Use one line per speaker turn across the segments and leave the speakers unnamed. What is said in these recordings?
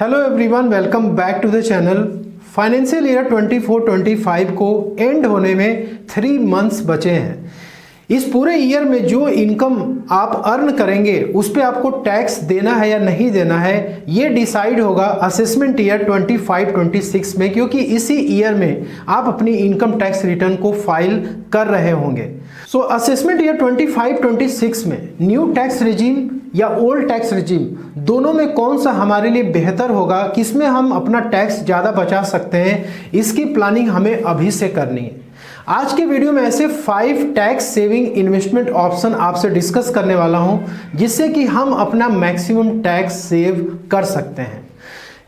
Hello everyone, welcome back to the channel. Financial year 24-25 को and होने में 3 months बचे हैं। इस पूरे ईयर में जो इनकम आप अर्न करेंगे उस पे आपको टैक्स देना है या नहीं देना है, ये डिसाइड होगा असेसमेंट ईयर 25-26 में, क्योंकि इसी ईयर में आप अपनी इनकम टैक्स रिटर्न को फाइल कर रहे होंगे। सो असेसमेंट ईयर 25-26 में न्यू टैक्स रिजीम या ओल्ड टैक्स रिजीम दोनों में कौन सा हमारे लिए बेहतर होगा, किसमें हम अपना टैक्स ज़्यादा बचा सकते हैं, इसकी प्लानिंग हमें अभी से करनी है। आज के वीडियो में ऐसे 5 टैक्स सेविंग इन्वेस्टमेंट ऑप्शन आपसे डिस्कस करने वाला हूं, जिससे कि हम अपना मैक्सिमम टैक्स सेव कर सकते हैं।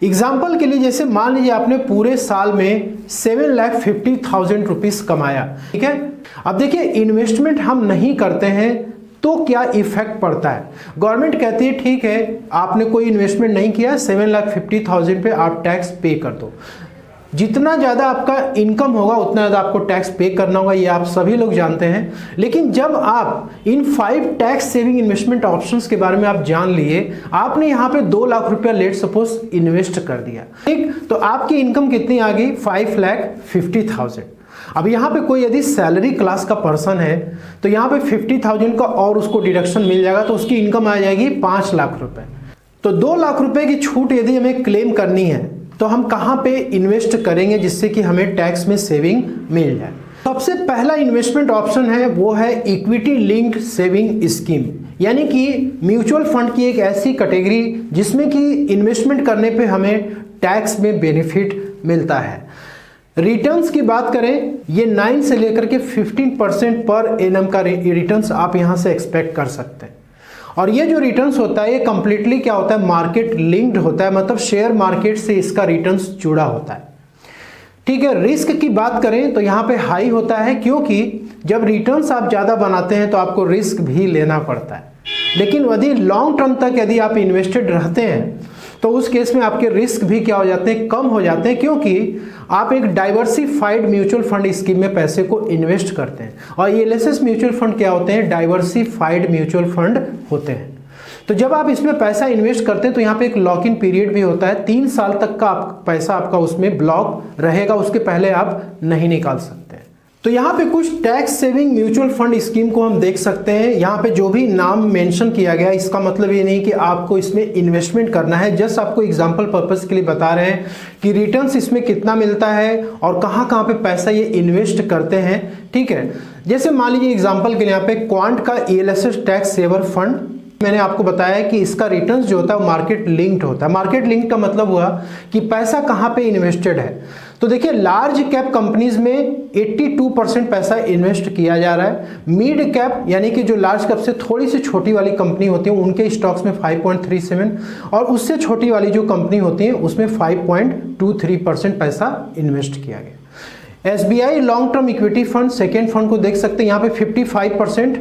एग्जाम्पल के लिए जैसे मान लीजिए आपने पूरे साल में 7,50,000 रुपीज़ कमाया, ठीक है। अब देखिए, इन्वेस्टमेंट हम नहीं करते हैं तो क्या इफेक्ट पड़ता है। गवर्नमेंट कहती है ठीक है, आपने कोई इन्वेस्टमेंट नहीं किया, 7,50,000 पे आप टैक्स पे कर दो। जितना ज़्यादा आपका इनकम होगा उतना ज़्यादा आपको टैक्स पे करना होगा, ये आप सभी लोग जानते हैं। लेकिन जब आप इन 5 टैक्स सेविंग इन्वेस्टमेंट ऑप्शंस के बारे में आप जान लिए, आपने यहाँ पे 2 लाख रुपया लेट सपोज इन्वेस्ट कर दिया, ठीक, तो आपकी इनकम कितनी आ गई? 5,50,000। अब यहाँ पे कोई यदि सैलरी क्लास का पर्सन है तो यहाँ पे 50,000 का और उसको डिडक्शन मिल जाएगा, तो उसकी इनकम आ जाएगी 5 लाख रुपए। तो 2 लाख रुपए की छूट यदि हमें क्लेम करनी है तो हम कहाँ पे इन्वेस्ट करेंगे जिससे कि हमें टैक्स में सेविंग मिल जाए? सबसे पहला इन्वेस्टमेंट ऑप्शन है वो है इक्विटी लिंक्ड सेविंग स्कीम, यानी कि म्यूचुअल फंड की एक ऐसी कैटेगरी जिसमें कि इन्वेस्टमेंट करने पे हमें टैक्स में बेनिफिट मिलता है। रिटर्न्स की बात करें, ये 9 से लेकर के 15% पर एनम का रिटर्न्स आप यहाँ से एक्सपेक्ट कर सकते हैं। और ये जो रिटर्न्स होता है ये कंप्लीटली क्या होता है? मार्केट लिंक्ड होता है, मतलब शेयर मार्केट से इसका रिटर्न्स जुड़ा होता है, ठीक है। रिस्क की बात करें तो यहाँ पे हाई होता है, क्योंकि जब रिटर्न्स आप ज़्यादा बनाते हैं तो आपको रिस्क भी लेना पड़ता है। लेकिन यदि लॉन्ग टर्म तक यदि आप इन्वेस्टेड रहते हैं तो उस केस में आपके रिस्क भी क्या हो जाते हैं? कम हो जाते हैं, क्योंकि आप एक डाइवर्सिफाइड म्यूचुअल फंड स्कीम में पैसे को इन्वेस्ट करते हैं। और ये एलएसएस म्यूचुअल फंड क्या होते हैं? डाइवर्सिफाइड म्यूचुअल फंड होते हैं। तो जब आप इसमें पैसा इन्वेस्ट करते हैं तो यहाँ पे एक लॉक इन पीरियड भी होता है, 3 साल तक का पैसा आपका उसमें ब्लॉक रहेगा, उसके पहले आप नहीं निकाल सकते। तो यहाँ पे कुछ tax saving mutual fund scheme को हम देख सकते हैं। यहाँ पे जो भी नाम मेंशन किया गया, इसका मतलब ये नहीं कि आपको इसमें इन्वेस्टमेंट करना है, जस्ट आपको एग्जांपल पर्पस के लिए बता रहे हैं कि रिटर्न्स इसमें कितना मिलता है और कहाँ कहाँ पे पैसा ये इन्वेस्ट करते हैं, ठीक है। जैसे मान लीजिए एग्जाम्पल के लिए यहाँ पे क्वांट का ELSS टैक्स सेवर फंड, मैंने आपको बताया कि इसका रिटर्न्स जो होता है वो मार्केट लिंक्ड होता है। मार्केट लिंक्ड का मतलब हुआ कि पैसा कहाँ पे इन्वेस्टेड है। तो देखिए, लार्ज कैप कंपनीज में 82% पैसा इन्वेस्ट किया जा रहा है। मिड कैप यानी कि जो लार्ज कैप से थोड़ी सी छोटी वाली कंपनी होती है उनके स्टॉक्स में 5.37, और उससे छोटी वाली जो कंपनी होती है उसमें 5.23% पैसा इन्वेस्ट किया गया। SBI long term equity fund second fund को देख सकते हैं, यहाँ पे 55%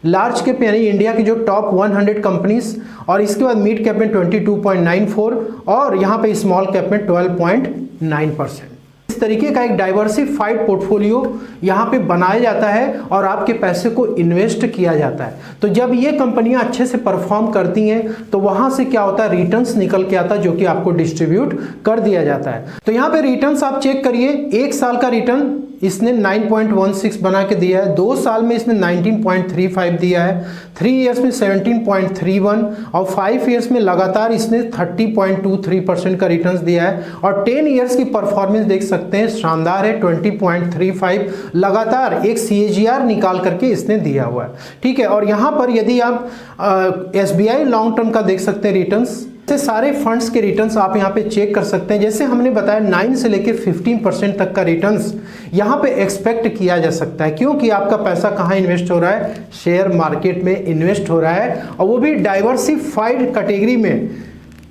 लार्ज कैप यानी इंडिया की जो टॉप 100 कंपनीज, और इसके बाद मिड कैप में 22.94 और यहाँ पे स्मॉल कैप में 12.9%। इस तरीके का एक डाइवर्सिफाइड पोर्टफोलियो यहाँ पे बनाया जाता है और आपके पैसे को इन्वेस्ट किया जाता है। तो जब ये कंपनियां अच्छे से परफॉर्म करती हैं तो वहां से क्या होता है? रिटर्न्स निकल के आता है, जो कि आपको डिस्ट्रीब्यूट कर दिया जाता है। तो यहाँ पे रिटर्न्स आप चेक करिए, 1 साल का रिटर्न इसने 9.16 बना के दिया है, 2 साल में इसने 19.35 दिया है, 3 इयर्स में 17.31 और 5 इयर्स में लगातार इसने 30.23% का रिटर्न्स दिया है। और 10 इयर्स की परफॉर्मेंस देख सकते हैं, शानदार है, 20.35 लगातार एक CAGR निकाल करके इसने दिया हुआ है, ठीक है। और यहाँ पर यदि आप SBI लॉन्ग टर्म का देख सकते हैं रिटर्न्स, सारे फंड्स के रिटर्न्स आप यहाँ पे चेक कर सकते हैं। जैसे हमने बताया 9 से लेकर 15% तक का रिटर्न्स यहाँ पे एक्सपेक्ट किया जा सकता है, क्योंकि आपका पैसा कहाँ इन्वेस्ट हो रहा है? शेयर मार्केट में इन्वेस्ट हो रहा है, और वो भी डाइवर्सिफाइड कैटेगरी में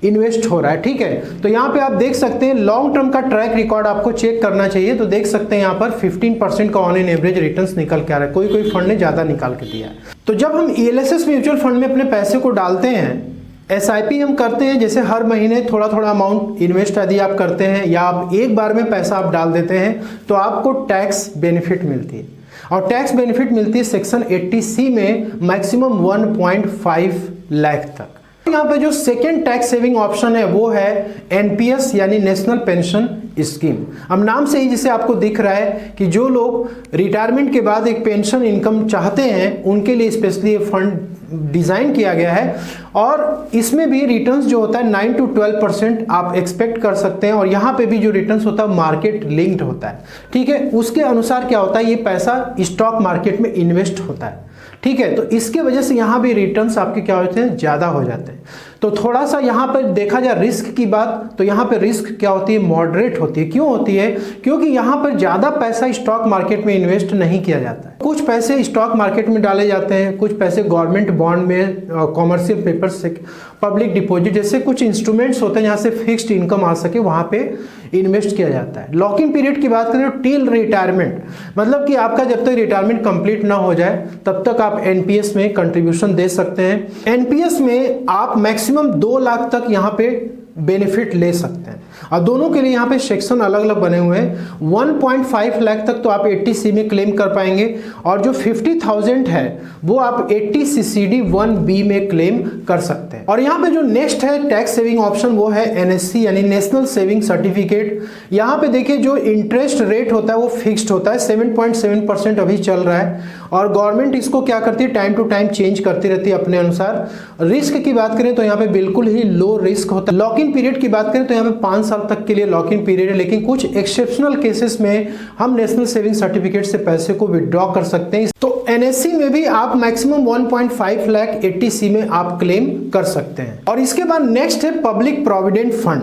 इन्वेस्ट हो रहा है, ठीक है। तो यहाँ पे आप देख सकते हैं लॉन्ग टर्म का ट्रैक रिकॉर्ड आपको चेक करना चाहिए, तो देख सकते हैं यहाँ पर 15% का ऑन एन एवरेज रिटर्न्स निकल के आ रहा है, कोई फंड ने ज़्यादा निकाल के दिया है। तो जब हम ELSS म्यूचुअल फंड में अपने पैसे को डालते हैं, SIP हम करते हैं, जैसे हर महीने थोड़ा थोड़ा अमाउंट इन्वेस्ट यदि आप करते हैं या आप एक बार में पैसा आप डाल देते हैं तो आपको टैक्स बेनिफिट मिलती है। और टैक्स बेनिफिट मिलती है सेक्शन 80C में मैक्सिमम 1.5 लाख तक, यहाँ पे जो सेकेंड टैक्स सेविंग ऑप्शन है वो है एनपीएस यानी नेशनल पेंशन स्कीम। अब नाम से ही जिसे आपको दिख रहा है कि जो लोग रिटायरमेंट के बाद एक पेंशन इनकम चाहते हैं उनके लिए स्पेशली ये फंड डिजाइन किया गया है और इसमें भी रिटर्न्स जो होता है 9 to 12% आप एक्सपेक्ट कर सकते हैं और यहाँ पे भी जो रिटर्न्स होता है मार्केट लिंक्ड होता है। ठीक है, उसके अनुसार क्या होता है, ये पैसा स्टॉक मार्केट में इन्वेस्ट होता है। ठीक है, तो इसके वजह से यहाँ भी रिटर्न्स आपके क्या होते हैं, ज़्यादा हो जाते हैं। तो थोड़ा सा यहाँ पर देखा जाए रिस्क की बात, तो यहाँ पे रिस्क क्या होती है, मॉडरेट होती है। क्यों होती है, क्योंकि यहाँ पर ज़्यादा पैसा स्टॉक मार्केट में इन्वेस्ट नहीं किया जाता है। कुछ पैसे स्टॉक मार्केट में डाले जाते हैं, कुछ पैसे गवर्नमेंट बॉन्ड में, कॉमर्शियल पेपर्स से, पब्लिक डिपॉजिट जैसे कुछ इंस्ट्रूमेंट्स होते हैं जहाँ से फिक्स्ड इनकम आ सके, वहाँ पे इन्वेस्ट किया जाता है। लॉक इन पीरियड की बात करें तो टिल रिटायरमेंट, मतलब कि आपका जब तक रिटायरमेंट कंप्लीट ना हो जाए तब तक आप एनपीएस में कंट्रीब्यूशन दे सकते हैं। एनपीएस में आप मैक्सिमम 2 लाख तक यहाँ पे बेनिफिट ले सकते हैं और दोनों के लिए यहाँ पे सेक्शन अलग अलग बने हुए हैं। 1.5 लाख तक तो आप 80C में क्लेम कर पाएंगे और जो 50,000 है वो आप 80CCD 1B में क्लेम कर सकते हैं। और यहाँ पे जो नेक्स्ट है टैक्स सेविंग ऑप्शन वो है एनएससी यानी नेशनल सेविंग सर्टिफिकेट। यहाँ पे देखिए जो इंटरेस्ट रेट होता है वो फिक्स्ड होता है, 7.7% अभी चल रहा है और गवर्नमेंट इसको क्या करती है, टाइम टू टाइम चेंज करती रहती है अपने अनुसार। रिस्क की बात करें तो यहाँ पे बिल्कुल ही लो रिस्क होता है। लॉक इन पीरियड की बात करें तो यहाँ पे 5 साल तक के लिए लॉक इन पीरियड है, लेकिन कुछ एक्सेप्शनल केसेस में हम नेशनल सेविंग सर्टिफिकेट से पैसे को विड्रॉ कर सकते हैं। तो एनएससी में भी आप मैक्सिमम 1.5 लाख 80C में आप क्लेम कर सकते हैं। और इसके बाद नेक्स्ट है public provident fund,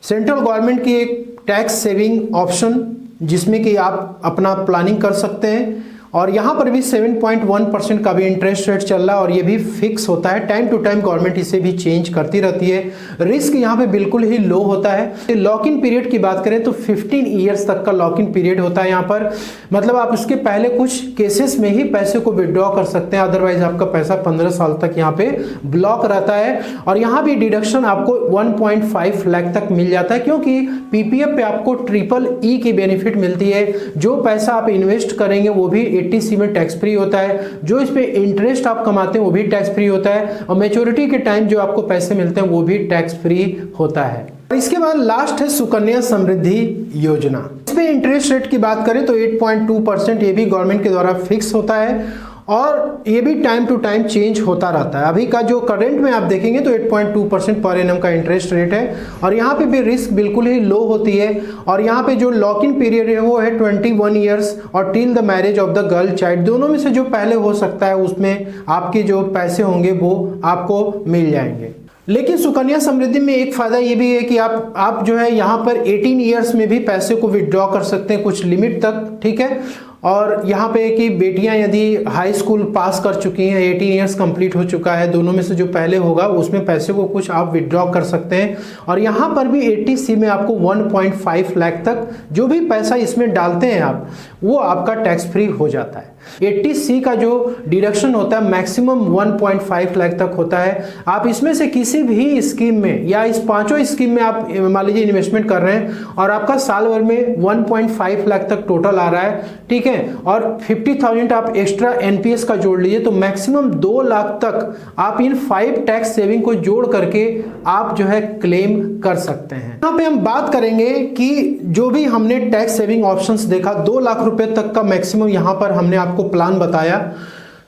central government की एक टैक्स सेविंग ऑप्शन जिसमें कि आप अपना प्लानिंग कर सकते हैं और यहाँ पर भी 7.1% का भी इंटरेस्ट रेट चल रहा है और ये भी फिक्स होता है। टाइम टू टाइम गवर्नमेंट इसे भी चेंज करती रहती है। रिस्क यहाँ पे बिल्कुल ही लो होता है। लॉक इन पीरियड की बात करें तो 15 ईयर्स तक का लॉक इन पीरियड होता है यहाँ पर, मतलब आप इसके पहले कुछ केसेस में ही पैसे को विड्रॉ कर सकते हैं, अदरवाइज आपका पैसा 15 साल तक यहाँ पे ब्लॉक रहता है। और यहाँ भी डिडक्शन आपको 1.5 लाख तक मिल जाता है क्योंकि पीपीएफ पे आपको EEE की बेनिफिट मिलती है। जो पैसा आप इन्वेस्ट करेंगे वो भी 80C में टैक्स फ्री होता है, जो इस पे इंटरेस्ट आप कमाते हैं वो भी टैक्स फ्री होता है और मैच्योरिटी के टाइम जो आपको पैसे मिलते हैं वो भी टैक्स फ्री होता है। इसके बाद लास्ट है सुकन्या समृद्धि योजना। इस पे इंटरेस्ट रेट की बात करें तो 8.2% ये भी गवर्नमेंट के द्वारा फिक्स होता है और ये भी टाइम टू टाइम चेंज होता रहता है। अभी का जो करंट में आप देखेंगे तो 8.2% पर एनम का इंटरेस्ट रेट है और यहाँ पे भी रिस्क बिल्कुल ही लो होती है। और यहाँ पे जो लॉक इन पीरियड है वो है 21 ईयर्स और till the marriage of the girl child, दोनों में से जो पहले हो सकता है उसमें आपके जो पैसे होंगे वो आपको मिल जाएंगे। लेकिन सुकन्या समृद्धि में एक फायदा ये भी है कि आप जो है यहाँ पर 18 ईयर्स में भी पैसे को विड्रॉ कर सकते हैं कुछ लिमिट तक। ठीक है, और यहाँ पे कि बेटियां यदि हाई स्कूल पास कर चुकी हैं, 18 ईयर्स कंप्लीट हो चुका है, दोनों में से जो पहले होगा उसमें पैसे को कुछ आप विड्रॉ कर सकते हैं। और यहाँ पर भी 80C में आपको 1.5 लाख तक जो भी पैसा इसमें डालते हैं आप, वो आपका टैक्स फ्री हो जाता है। 80C का जो डिडक्शन होता है मैक्सिमम 1.5 लाख तक होता है। आप इसमें से किसी भी स्कीम में या इस पांचों स्कीम में आप मान लीजिए इन्वेस्टमेंट कर रहे हैं और आपका साल भर में 1.5 लाख तक टोटल आ रहा है, ठीक है, और 50,000 आप एक्स्ट्रा एनपीएस का जोड़ लीजिए तो मैक्सिमम 2 लाख तक आप इन 5 टैक्स सेविंग को जोड़ करके आप जो है क्लेम कर सकते हैं। यहाँ पे हम बात करेंगे कि जो भी हमने टैक्स सेविंग ऑप्शंस देखा, 2 लाख रुपए तक का मैक्सिमम यहाँ पर हमने आपको प्लान बताया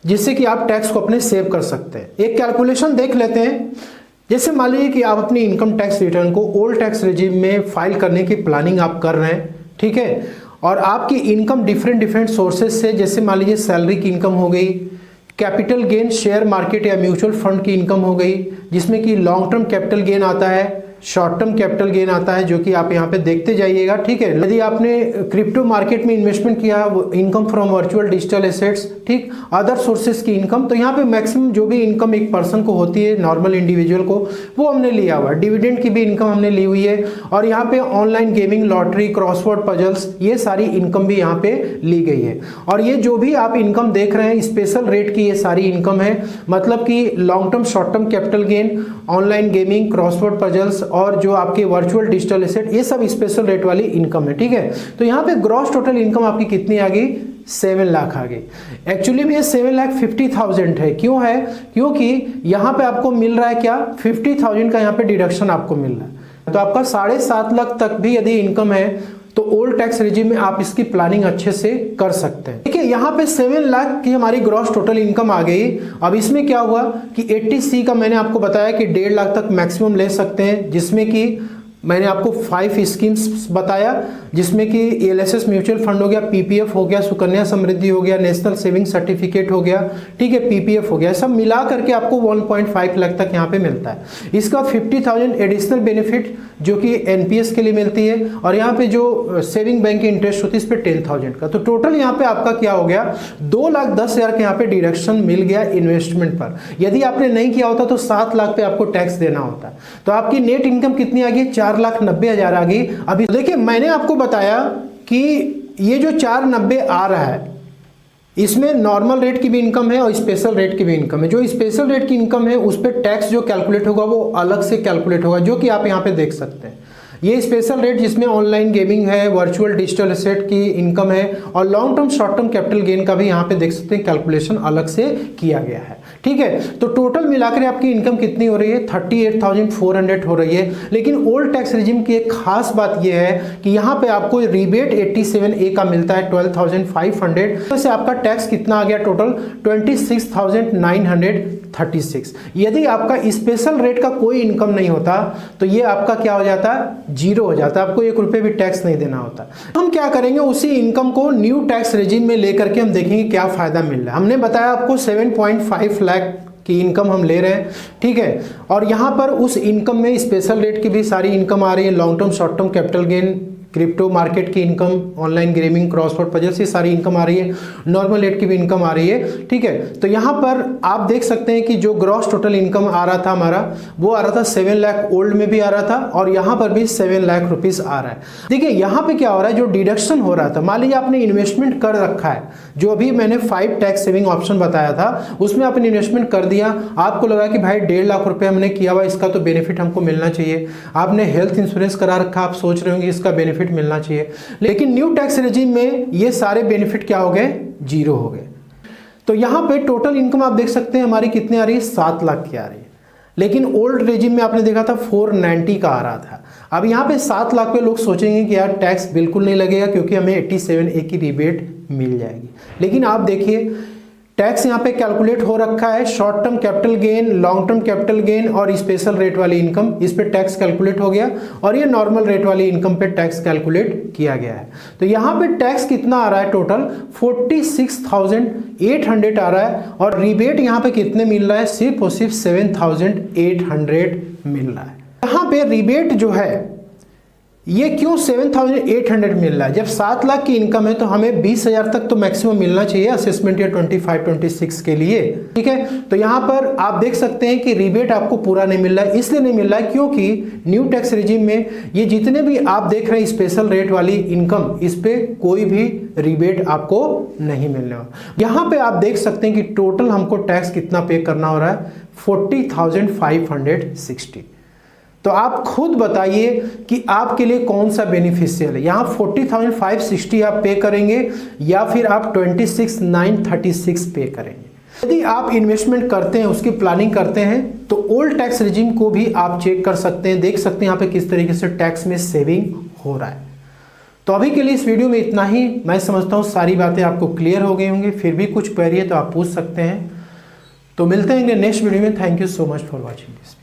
जिससे कि आप टैक्स को अपने सेव कर सकते हैं। एक कैलकुलेशन देख लेते हैं। जैसे मान लीजिए कि आप अपनी इनकम टैक्स रिटर्न को ओल्ड टैक्स रेजिम में फाइल करने की प्लानिंग आप कर रहे हैं, ठीक है, और आपकी इनकम डिफरेंट सोर्सेज से, जैसे मान लीजिए सैलरी की इनकम हो गई, कैपिटल गेन शेयर मार्केट या म्यूचुअल फंड की इनकम हो गई जिसमें कि लॉन्ग टर्म कैपिटल गेन आता है, शॉर्ट टर्म कैपिटल गेन आता है जो कि आप यहाँ पे देखते जाइएगा, ठीक है। यदि आपने क्रिप्टो मार्केट में इन्वेस्टमेंट किया, income from virtual digital assets, ठीक, अदर सोर्सेज की इनकम, तो यहाँ पे मैक्सिमम जो भी इनकम एक पर्सन को होती है, नॉर्मल इंडिविजुअल को, वो हमने लिया हुआ है। डिविडेंड की भी इनकम हमने ली हुई है और यहाँ पे online gaming, lottery, crossword puzzles, ये सारी इनकम भी यहाँ पे ली गई है। और ये जो भी आप इनकम देख रहे हैं स्पेशल रेट की ये सारी इनकम है, मतलब कि long term, short term capital gain, online gaming, crossword puzzles और जो आपके वर्चुअल डिजिटल एसेट, ये सब स्पेशल रेट वाली इनकम है। ठीक है, तो यहाँ पे ग्रॉस टोटल इनकम आपकी कितनी आ गई? 7 लाख आ गई। एक्चुअली में ये 7,50,000 है। क्यों है? क्योंकि यहाँ पे आपको मिल रहा है क्या? 50,000 का यहाँ पे डिडक्शन आपको मिल रहा है। तो आपका 7.5 लाख तक भी यदि इनकम है तो ओल्ड टैक्स रिजीम में आप इसकी प्लानिंग अच्छे से कर सकते हैं। ठीक है, यहाँ पे 7 लाख की हमारी ग्रॉस टोटल इनकम आ गई। अब इसमें क्या हुआ कि 80C का मैंने आपको बताया कि 1.5 लाख तक मैक्सिमम ले सकते हैं, जिसमें कि मैंने आपको 5 स्कीम्स बताया, जिसमें कि एलएसएस म्यूचुअल फंड हो गया, पीपीएफ हो गया, सुकन्या समृद्धि हो गया, नेशनल सेविंग सर्टिफिकेट हो गया, ठीक है, पीपीएफ हो गया, सब मिला करके आपको 1.5 लाख तक यहाँ पे मिलता है। इसका 50,000 एडिशनल बेनिफिट जो कि एनपीएस के लिए मिलती है, और यहाँ पे जो सेविंग बैंक की इंटरेस्ट होती है इस पर 10,000 का। तो टोटल यहाँ पे आपका क्या हो गया? 2,10,000 के यहाँ पे डिडक्शन मिल गया इन्वेस्टमेंट पर। यदि आपने नहीं किया होता तो 7 लाख पे आपको टैक्स देना होता। तो आपकी नेट इनकम कितनी आ गई? 4,90,000 आ गई। अभी देखिए, मैंने आपको बताया कि ये जो 490 आ रहा है, इसमें नॉर्मल रेट की भी इनकम है और स्पेशल रेट की भी इनकम है। जो स्पेशल रेट की इनकम है उस पर टैक्स जो कैलकुलेट होगा वो अलग से कैलकुलेट होगा, जो कि आप यहाँ पे देख सकते हैं। ये स्पेशल रेट जिसमें ऑनलाइन गेमिंग है, वर्चुअल डिजिटल एसेट की इनकम है, और long term short term capital gain का भी यहाँ पे देख सकते हैं कैलकुलेशन अलग से किया गया है। ठीक है, तो टोटल मिलाकर आपकी इनकम कितनी हो रही है? 38,400 हो रही है। लेकिन ओल्ड टैक्स रिजिम की एक खास बात यह है कि यहाँ पे आपको रिबेट 87A का मिलता है 12,500 से आपका टैक्स कितना आ गया? टोटल 26,936। यदि आपका स्पेशल रेट का कोई इनकम नहीं होता तो ये आपका क्या हो जाता? 0 हो जाता। आपको 1 रुपये भी टैक्स नहीं देना होता। हम क्या करेंगे, उसी इनकम को न्यू टैक्स रेजिम में लेकर के हम देखेंगे क्या फायदा मिल रहा है। हमने बताया आपको 7.5 लाख की इनकम हम ले रहे हैं। ठीक है, और यहाँ पर उस इनकम में स्पेशल रेट की भी सारी इनकम आ रही है, long term short term capital gain, crypto market की income, online gaming, crossword puzzle से सारी इनकम आ रही है, नॉर्मल रेट की भी इनकम आ रही है। ठीक है, तो यहाँ पर आप देख सकते हैं कि जो ग्रॉस टोटल इनकम आ रहा था हमारा, वो आ रहा था 7 लाख, ओल्ड में भी आ रहा था और यहाँ पर भी 7 लाख रुपीस आ रहा है। देखिए यहाँ पे क्या हो रहा है, जो डिडक्शन हो रहा था, मान लीजिए आपने इन्वेस्टमेंट कर रखा है, जो अभी मैंने 5 टैक्स सेविंग ऑप्शन बताया था, उसमें आपने इन्वेस्टमेंट कर दिया, आपको लगा कि भाई 1.5 लाख रुपए हमने किया हुआ, इसका तो बेनिफिट हमको मिलना चाहिए। आपने हेल्थ इंश्योरेंस करा रखा, आप सोच रहे होंगे इसका बेनिफिट मिलना चाहिए, लेकिन न्यू टैक्स रेजिम में ये सारे बेनिफिट क्या हो गए? 0 हो गए। तो यहां पे टोटल इनकम आप देख सकते हैं हमारी कितनी आ रही है? 7 लाख की आ रही है। लेकिन ओल्ड रेजिम में आपने देखा था 490 का आ रहा था। अब यहाँ पे 7 लाख पे लोग सोचेंगे कि यार टैक्स बिल्कुल नहीं लगेगा क्योंकि हमें 87A की रिबेट मिल जाएगी। लेकिन आप देखिए टैक्स यहाँ पे कैलकुलेट हो रखा है, short term capital gain, long term capital gain और स्पेशल रेट वाली इनकम, इस पे टैक्स कैलकुलेट हो गया, और ये नॉर्मल रेट वाली इनकम पे टैक्स कैलकुलेट किया गया है। तो यहाँ पे टैक्स कितना आ रहा है? टोटल 46,800 आ रहा है, और रिबेट यहाँ पे कितने मिल रहा है? सिर्फ और सिर्फ 7,800 मिल रहा है। यहाँ पे रिबेट जो है ये क्यों 7,800 मिल रहा है? जब 7 लाख की इनकम है तो हमें 20,000 तक तो मैक्सिमम मिलना चाहिए असेसमेंट ईयर 25-26 के लिए। ठीक है, तो यहाँ पर आप देख सकते हैं कि रिबेट आपको पूरा नहीं मिल रहा है। इसलिए नहीं मिल रहा है क्योंकि न्यू टैक्स रिजिम में ये जितने भी आप देख रहे हैं स्पेशल रेट वाली इनकम, इस पे कोई भी रिबेट आपको नहीं मिलने वाला। यहाँ पे आप देख सकते हैं कि टोटल हमको टैक्स कितना पे करना हो रहा है? 40,560। तो आप खुद बताइए कि आपके लिए कौन सा बेनिफिशियल है। यहाँ 40,560 आप पे करेंगे या फिर आप 26,936 पे करेंगे। यदि आप इन्वेस्टमेंट करते हैं, उसकी प्लानिंग करते हैं, तो ओल्ड टैक्स रिजिम को भी आप चेक कर सकते हैं, देख सकते हैं यहाँ पे किस तरीके से टैक्स में सेविंग हो रहा है। तो अभी के लिए इस वीडियो में इतना ही। मैं समझता हूँ सारी बातें आपको क्लियर हो गई होंगी। फिर भी कुछ क्वेरी है तो आप पूछ सकते हैं। तो मिलते हैं नेक्स्ट वीडियो में। Thank you so much for watching this video.